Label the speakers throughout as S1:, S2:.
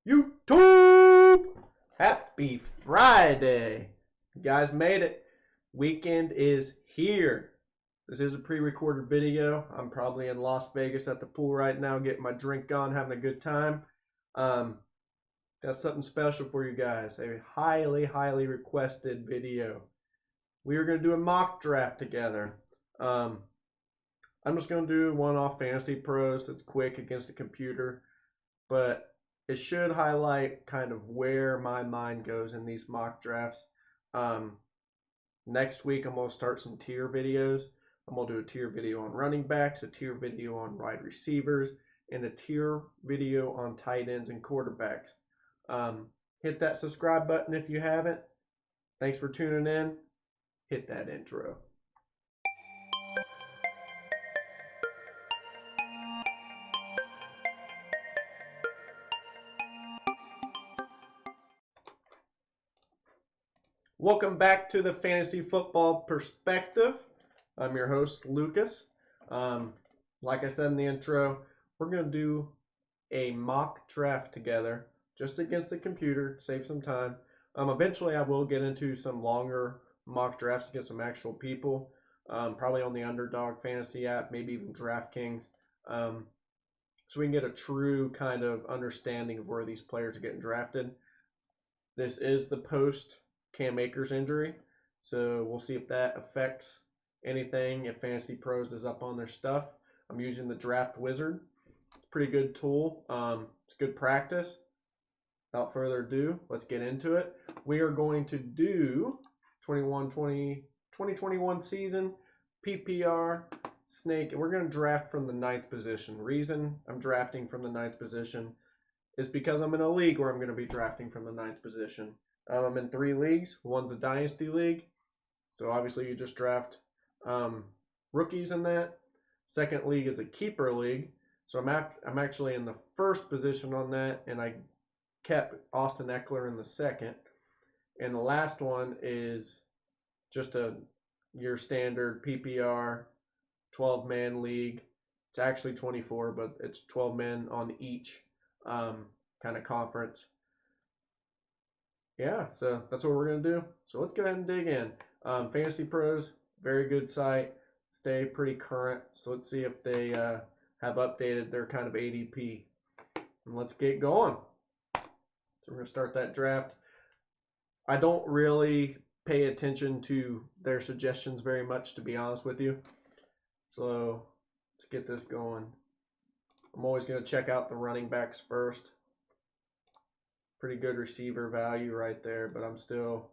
S1: YouTube! Happy Friday! You guys made it. Weekend is here. This is a pre-recorded video. I'm probably in Las Vegas at the pool right now, getting my drink on, having a good time. Um, got something special for you guys. A highly requested video. We are going to do a mock draft together. I'm just going to do one off Fantasy Pros. It's quick against the computer, but it should highlight kind of where my mind goes in these mock drafts. Next week, I'm going to start some tier videos. I'm going to do a tier video on running backs, a tier video on wide receivers, and a tier video on tight ends and quarterbacks. Hit that subscribe button if you haven't. Thanks for tuning in. Hit that intro. Welcome back to the Fantasy Football Perspective. I'm your host, Lucas. Like I said in the intro, we're going to do a mock draft together just against the computer to save some time. Eventually, I will get into some longer mock drafts against some actual people, probably on the Underdog Fantasy app, maybe even DraftKings, so we can get a true kind of understanding of where these players are getting drafted. This is the post Cam Akers injury, so we'll see if that affects anything, if Fantasy Pros is up on their stuff. I'm using the Draft Wizard. It's a pretty good tool. It's good practice. Without further ado, let's get into it. We are going to do 2021 season PPR snake, and we're going to draft from the 9th position. Reason I'm drafting from the 9th position is because I'm in a league where I'm going to be drafting from the 9th position. I'm in 3 leagues. One's a dynasty league, so obviously you just draft rookies in that. Second league is a keeper league, so I'm actually in the 1st position on that, and I kept Austin Ekeler in the 2nd. And the last one is just your standard PPR 12-man league. It's actually 24, but it's 12 men on each kind of conference. Yeah, so that's what we're going to do. So let's go ahead and dig in. Fantasy Pros, very good site. Stay pretty current. So let's see if they have updated their kind of ADP. And let's get going. So we're going to start that draft. I don't really pay attention to their suggestions very much, to be honest with you. So let's get this going. I'm always going to check out the running backs first. Pretty good receiver value right there, but I'm still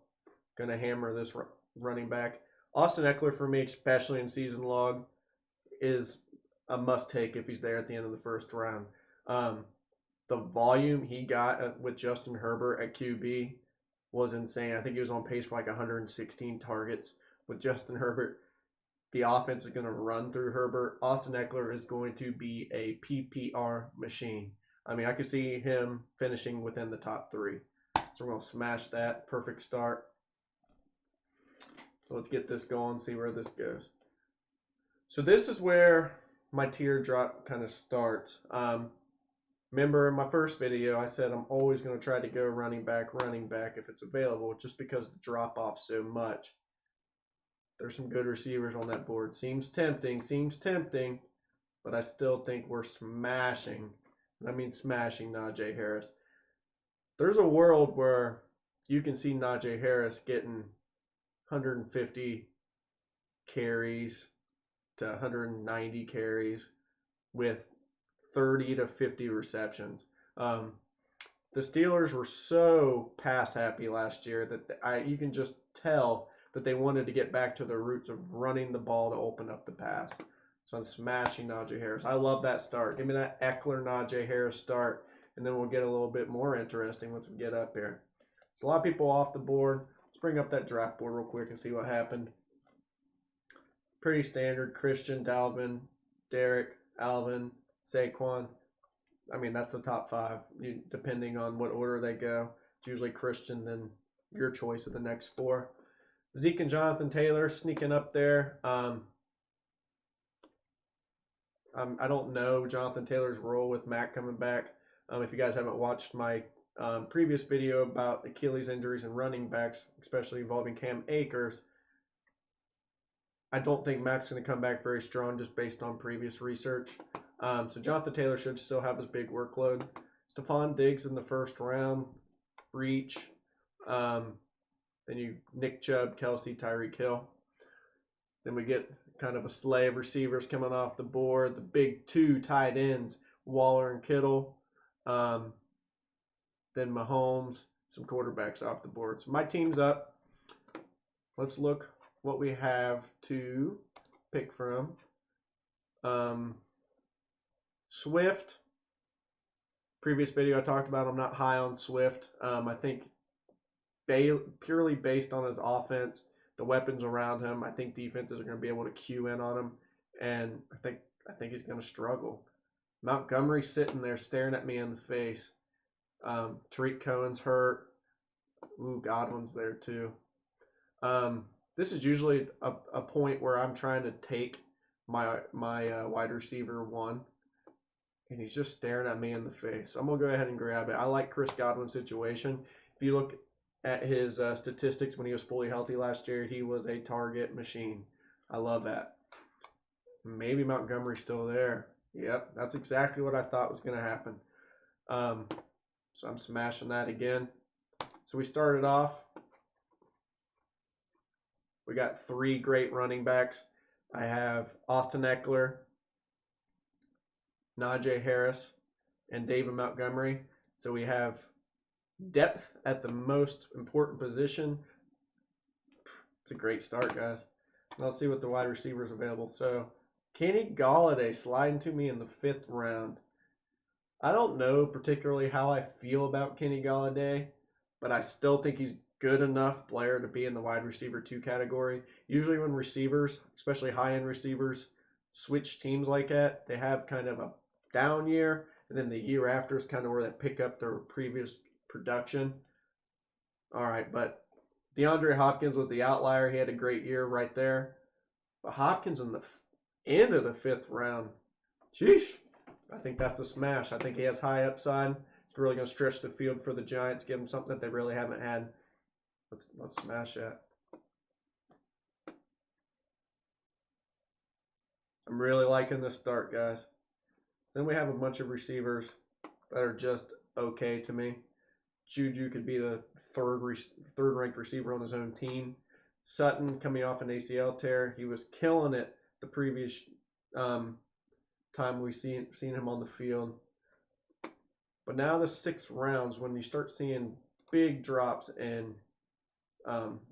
S1: going to hammer this running back. Austin Ekeler, for me, especially in season log, is a must-take if he's there at the end of the 1st round. The volume he got with Justin Herbert at QB was insane. I think he was on pace for like 116 targets with Justin Herbert. The offense is going to run through Herbert. Austin Ekeler is going to be a PPR machine. I mean, I could see him finishing within the top 3. So we're going to smash that. Perfect start. So let's get this going, see where this goes. So this is where my tier drop kind of starts. Remember in my first video, I said I'm always going to try to go running back if it's available, just because the drop off so much. There's some good receivers on that board. Seems tempting, but I still think we're smashing. I mean smashing Najee Harris. There's a world where you can see Najee Harris getting 150 carries to 190 carries with 30 to 50 receptions. The Steelers were so pass happy last year that you can just tell that they wanted to get back to their roots of running the ball to open up the pass. So I'm smashing Najee Harris. I love that start. Give me that Ekeler Najee Harris start, and then we'll get a little bit more interesting once we get up here. So a lot of people off the board. Let's bring up that draft board real quick and see what happened. Pretty standard. Christian, Dalvin, Derek, Alvin, Saquon. I mean, that's the top 5, depending on what order they go. It's usually Christian, then your choice of the next 4. Zeke and Jonathan Taylor sneaking up there. I don't know Jonathan Taylor's role with Mac coming back. If you guys haven't watched my previous video about Achilles injuries and running backs, especially involving Cam Akers, I don't think Mac's going to come back very strong just based on previous research. So Jonathan Taylor should still have his big workload. Stephon Diggs in the first round, reach. Then you Nick Chubb, Kelsey, Tyreek Hill. Then we get kind of a slew of receivers coming off the board. The big two tight ends, Waller and Kittle. Then Mahomes, some quarterbacks off the board. So my team's up. Let's look what we have to pick from. Swift. Previous video I talked about, I'm not high on Swift. I think purely based on his offense, the weapons around him, I think defenses are going to be able to cue in on him, and I think he's going to struggle. Montgomery sitting there staring at me in the face. Tariq Cohen's hurt. Ooh, Godwin's there too. This is usually a point where I'm trying to take my wide receiver one, and he's just staring at me in the face. I'm going to go ahead and grab it. I like Chris Godwin's situation. If you look at his statistics when he was fully healthy last year, he was a target machine. I love that. Maybe Montgomery's still there. Yep, that's exactly what I thought was going to happen. So I'm smashing that again. So we started off. We got 3 great running backs. I have Austin Eckler, Najee Harris, and David Montgomery. So we have depth at the most important position. It's a great start, guys. Let's see what the wide receivers available. So Kenny Golladay sliding to me in the 5th round. I don't know particularly how I feel about Kenny Golladay, but I still think he's good enough player to be in the wide receiver 2 category. Usually when receivers, especially high-end receivers, switch teams like that, they have kind of a down year, and then the year after is kind of where they pick up their previous production. All right, but DeAndre Hopkins was the outlier. He had a great year right there. But Hopkins in the end of the 5th round, sheesh, I think that's a smash. I think he has high upside. It's really going to stretch the field for the Giants, give them something that they really haven't had. Let's smash that. I'm really liking this start, guys. Then we have a bunch of receivers that are just okay to me. Juju could be the third-ranked receiver on his own team. Sutton coming off an ACL tear. He was killing it the previous time we seen him on the field. But now the 6 rounds, when you start seeing big drops in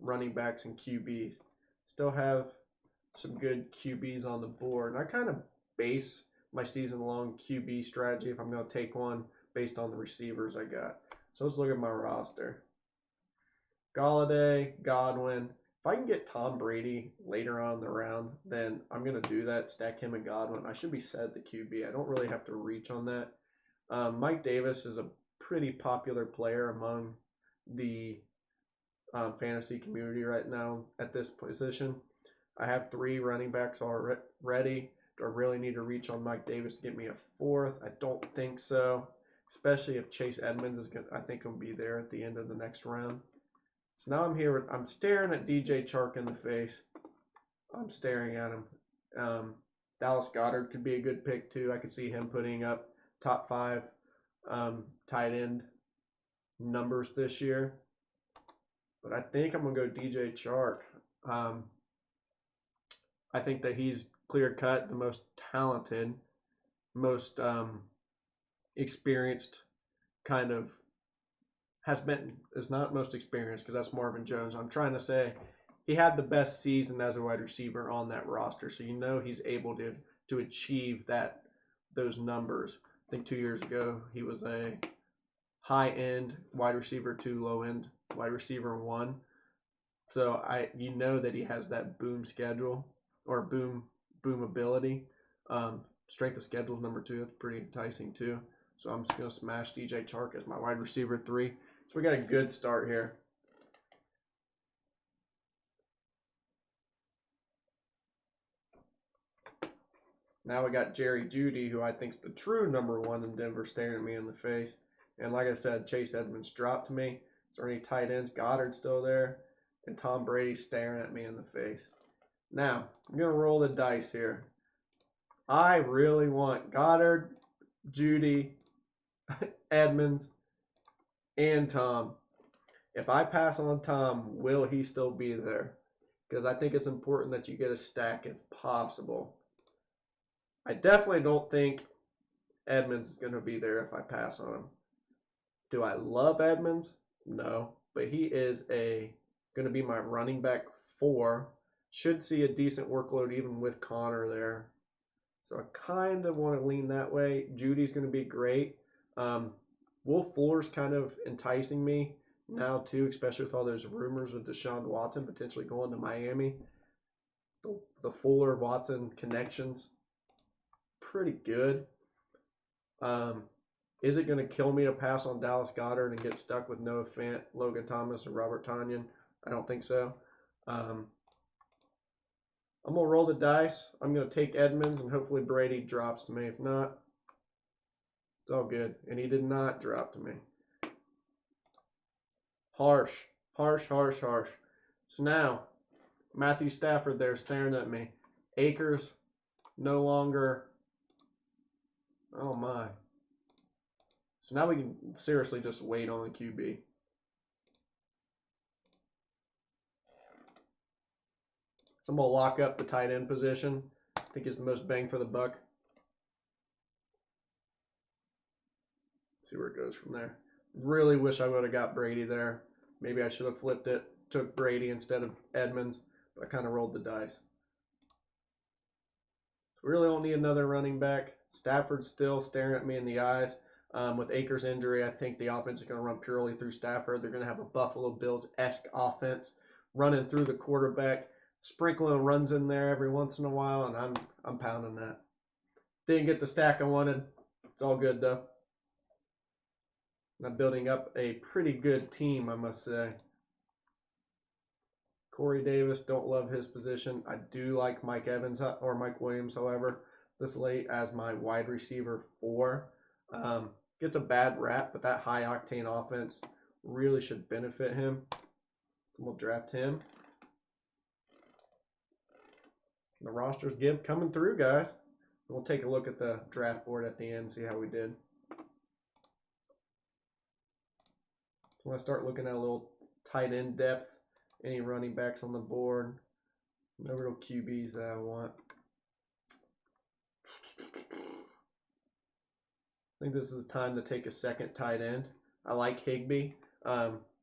S1: running backs and QBs, still have some good QBs on the board. And I kind of base my season-long QB strategy, if I'm going to take one, based on the receivers I got. So let's look at my roster. Golladay, Godwin. If I can get Tom Brady later on in the round, then I'm going to do that, stack him and Godwin. I should be set at the QB. I don't really have to reach on that. Mike Davis is a pretty popular player among the fantasy community right now at this position. I have 3 running backs already. Do I really need to reach on Mike Davis to get me a 4th? I don't think so, especially if Chase Edmonds is I think he'll be there at the end of the next round. So now I'm staring at DJ Chark in the face. I'm staring at him. Dallas Goedert could be a good pick too. I could see him putting up top 5 tight end numbers this year. But I think I'm going to go DJ Chark. I think that he's clear-cut the most talented, most experienced kind of is not most experienced because that's Marvin Jones. I'm trying to say he had the best season as a wide receiver on that roster, so you know he's able to achieve those numbers. I think 2 years ago he was a high-end wide receiver 2, low-end wide receiver 1. So you know that he has that boom schedule or boom ability. Strength of schedule is number 2. That's pretty enticing too. So I'm just going to smash DJ Chark as my wide receiver 3. So we got a good start here. Now we got Jerry Jeudy, who I think's the true number 1 in Denver, staring at me in the face. And like I said, Chase Edmonds dropped to me. Is there any tight ends? Goddard's still there. And Tom Brady staring at me in the face. Now, I'm going to roll the dice here. I really want Goddard, Judy, Edmonds, and Tom. If I pass on Tom, will he still be there? Because I think it's important that you get a stack if possible. I definitely don't think Edmonds is going to be there if I pass on him. Do I love Edmonds? No. But he is going to be my running back 4. Should see a decent workload even with Connor there. So I kind of want to lean that way. Judy's going to be great. Will Fuller's kind of enticing me now too, especially with all those rumors of Deshaun Watson potentially going to Miami. The Fuller-Watson connections, pretty good. Is it going to kill me to pass on Dallas Goedert and get stuck with Noah Fant, Logan Thomas, and Robert Tonyan? I don't think so. I'm going to roll the dice. I'm going to take Edmonds, and hopefully Brady drops to me. If not, it's all good. And he did not drop to me. Harsh. So now, Matthew Stafford there staring at me. Akers, no longer. Oh, my. So now we can seriously just wait on the QB. So I'm going to lock up the tight end position. I think it's the most bang for the buck. See where it goes from there. Really wish I would have got Brady there. Maybe I should have flipped it. Took Brady instead of Edmonds. But I kind of rolled the dice. So we really don't need another running back. Stafford's still staring at me in the eyes. With Akers' injury, I think the offense is going to run purely through Stafford. They're going to have a Buffalo Bills-esque offense running through the quarterback, sprinkling runs in there every once in a while, and I'm pounding that. Didn't get the stack I wanted. It's all good, though. And I'm building up a pretty good team, I must say. Corey Davis, don't love his position. I do like Mike Evans or Mike Williams, however, this late as my wide receiver 4. Gets a bad rap, but that high-octane offense really should benefit him. We'll draft him. The roster's coming through, guys. We'll take a look at the draft board at the end, see how we did. So I'm going to start looking at a little tight end depth. Any running backs on the board. No real QBs that I want. I think this is the time to take a second tight end. I like Higbee.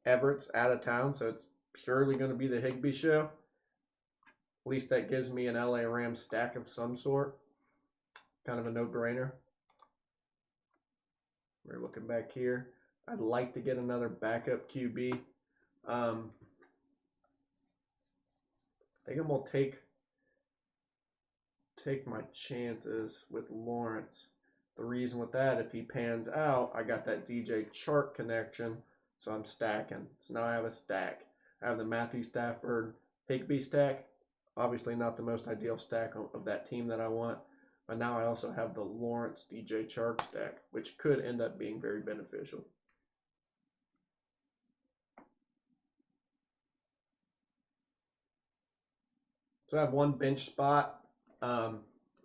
S1: Everett's out of town, so it's purely going to be the Higbee show. At least that gives me an LA Rams stack of some sort. Kind of a no-brainer. We're looking back here. I'd like to get another backup QB. I think I'm going to take my chances with Lawrence. The reason with that, if he pans out, I got that DJ Chark connection, so I'm stacking. So now I have a stack. I have the Matthew Stafford Higbee stack. Obviously not the most ideal stack of that team that I want. But now I also have the Lawrence DJ Chark stack, which could end up being very beneficial. So I have one bench spot.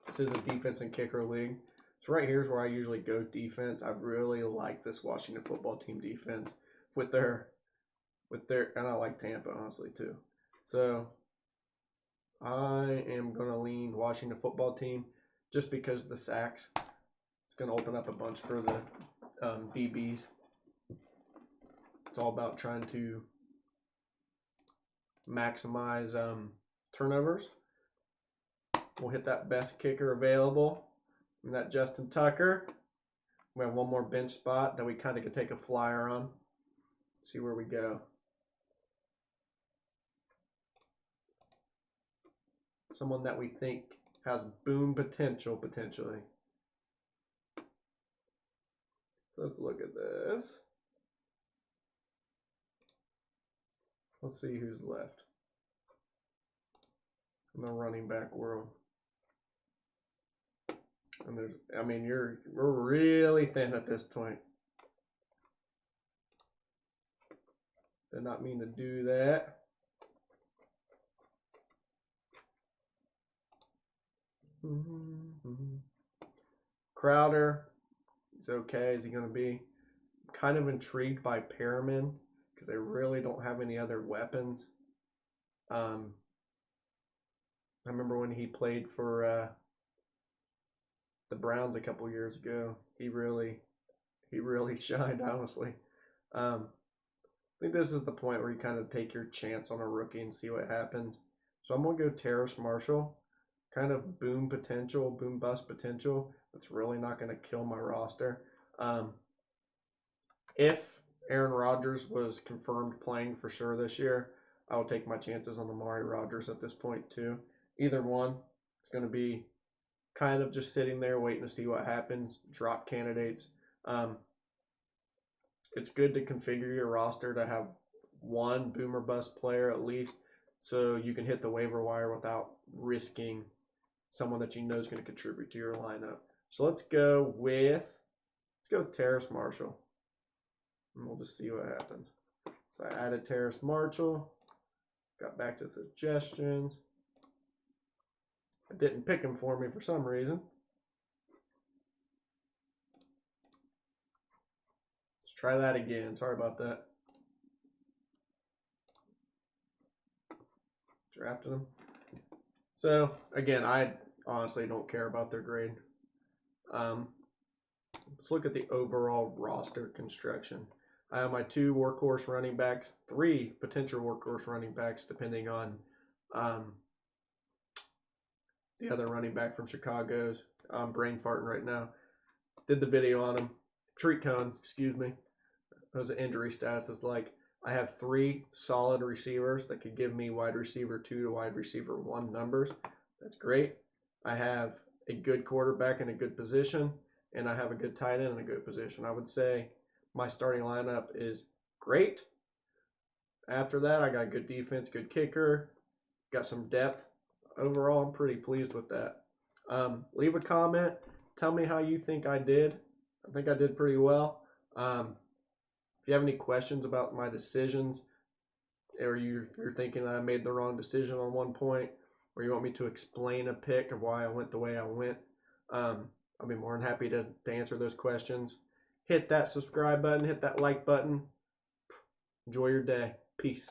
S1: This is a defense and kicker league. So right here is where I usually go defense. I really like this Washington football team defense with their, and I like Tampa honestly too. So I am going to lean Washington football team just because of the sacks. It's going to open up a bunch for the DBs. It's all about trying to maximize turnovers. We'll hit that best kicker available. And that Justin Tucker. We have one more bench spot that we kind of could take a flyer on. See where we go. Someone that we think has boom potential, potentially. So let's look at this. Let's see who's left in the running back world. And we're really thin at this point. Did not mean to do that. Crowder, he's okay. Is he going to be? Kind of intrigued by Perriman because they really don't have any other weapons. I remember when he played for the Browns a couple years ago. He really shined, honestly. I think this is the point where you kind of take your chance on a rookie and see what happens. So I'm going to go Terrace Marshall. Kind of boom potential, boom bust potential. That's really not going to kill my roster. If Aaron Rodgers was confirmed playing for sure this year, I would take my chances on Amari Rodgers at this point too. Either one, it's going to be kind of just sitting there waiting to see what happens. Drop candidates. It's good to configure your roster to have one boom or bust player at least, so you can hit the waiver wire without risking someone that you know is going to contribute to your lineup. So let's go with Terrace Marshall, and we'll just see what happens. So I added Terrace Marshall, got back to suggestions. It didn't pick him for me for some reason. Let's try that again. Sorry about that. Drafted him. So again, I honestly don't care about their grade. Let's look at the overall roster construction. I have my 2 workhorse running backs, 3 potential workhorse running backs, depending on the other running back from Chicago's. I'm brain farting right now. Did the video on him. Tariq Cohen, excuse me. Those injury stats is like, I have 3 solid receivers that could give me wide receiver 2 to wide receiver 1 numbers. That's great. I have a good quarterback in a good position, and I have a good tight end in a good position. I would say my starting lineup is great. After that, I got good defense, good kicker, got some depth. Overall, I'm pretty pleased with that. Leave a comment. Tell me how you think I did. I think I did pretty well. If you have any questions about my decisions, or you're thinking that I made the wrong decision on one point, or you want me to explain a pick of why I went the way I went, I'll be more than happy to answer those questions. Hit that subscribe button, hit that like button. Enjoy your day. Peace.